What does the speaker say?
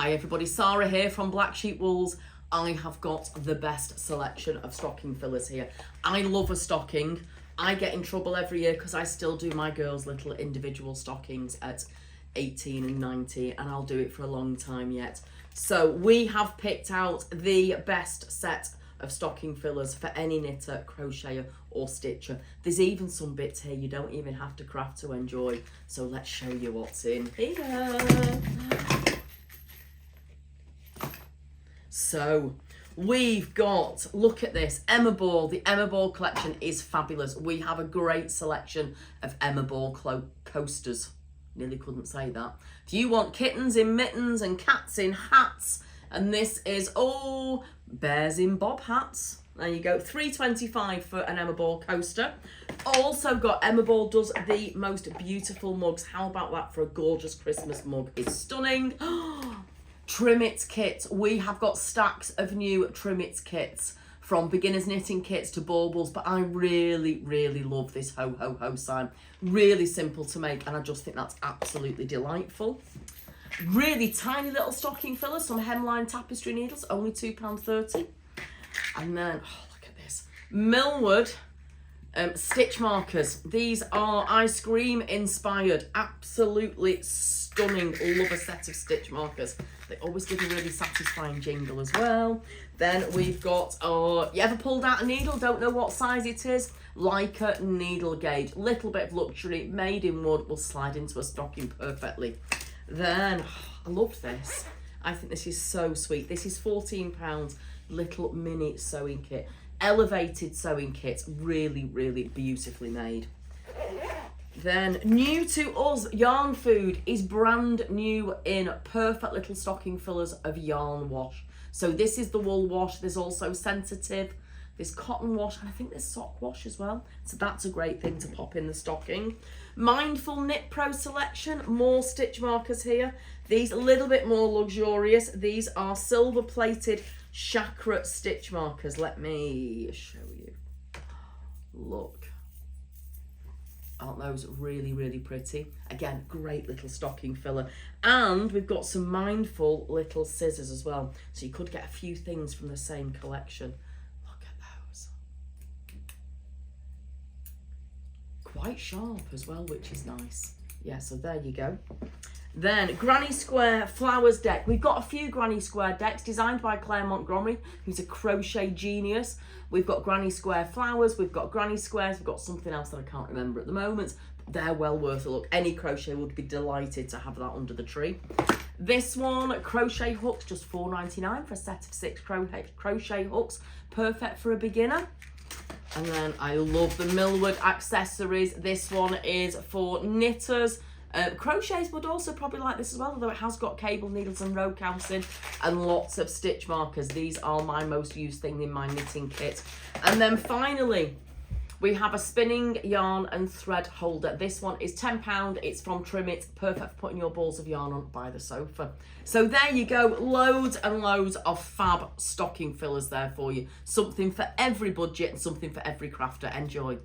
Hi everybody, Sara here from Black Sheep Wools. I have got the best selection of stocking fillers here. I love a stocking. I get in trouble every year because I still do my girls' little individual stockings at 18 and 90, and I'll do it for a long time yet. So we have picked out the best set of stocking fillers for any knitter, crocheter or stitcher. There's even some bits here you don't even have to craft to enjoy. So let's show you what's in here. So we've got, look at this, Emma Ball. The Emma Ball collection is fabulous. We have a great selection of Emma Ball coasters. Nearly couldn't say that. If you want kittens in mittens and cats in hats, and this is, oh, bears in bob hats. There you go, $3.25 for an Emma Ball coaster. Also got, Emma Ball does the most beautiful mugs. How about that for a gorgeous Christmas mug? It's stunning. Trim It kits. We have got stacks of new Trim It kits, from beginners knitting kits to baubles, but I really, really love this ho ho ho sign. Really simple to make, and I just think that's absolutely delightful. Really tiny little stocking filler, some hemline tapestry needles, only £2.30. And then, oh, look at this, Millward stitch markers. These are ice cream inspired, absolutely stunning. Love a set of stitch markers. They always give a really satisfying jingle as well. Then we've got, you ever pulled out a needle, don't know what size it is? Leica needle gauge, little bit of luxury, made in wood, will slide into a stocking perfectly. Then, I love this. I think this is so sweet. This is £14, little mini sewing kit. Elevated sewing kit, really, really beautifully made. Then, new to us, Yarn Food is brand new in perfect little stocking fillers of yarn wash. So this is the wool wash. There's also sensitive, there's cotton wash, and I think there's sock wash as well. So that's a great thing to pop in the stocking. Mindful Knit Pro selection, more stitch markers here. These a little bit more luxurious. These are silver plated chakra stitch markers. Let me show you. Look. Aren't those really, really pretty? Again, great little stocking filler. And we've got some Mindful little scissors as well. So you could get a few things from the same collection. Look at those. Quite sharp as well, which is nice. Yeah, so there you go. Then Granny Square Flowers deck. We've got a few Granny Square decks designed by Claire Montgomery, who's a crochet genius. We've got Granny Square Flowers, we've got Granny Squares, we've got something else that I can't remember at the moment. They're well worth a look. Any crochet would be delighted to have that under the tree. This one, crochet hooks, just $4.99 for a set of 6 crochet hooks. Perfect for a beginner. And then I love the Millward accessories. This one is for knitters. Crochets would also probably like this as well, although it has got cable needles and row counting and lots of stitch markers. These are my most used thing in my knitting kit. And then finally, we have a spinning yarn and thread holder. This one is £10. It's from Trim It, perfect for putting your balls of yarn on by the sofa. So there you go, loads and loads of fab stocking fillers there for you. Something for every budget and something for every crafter. Enjoy.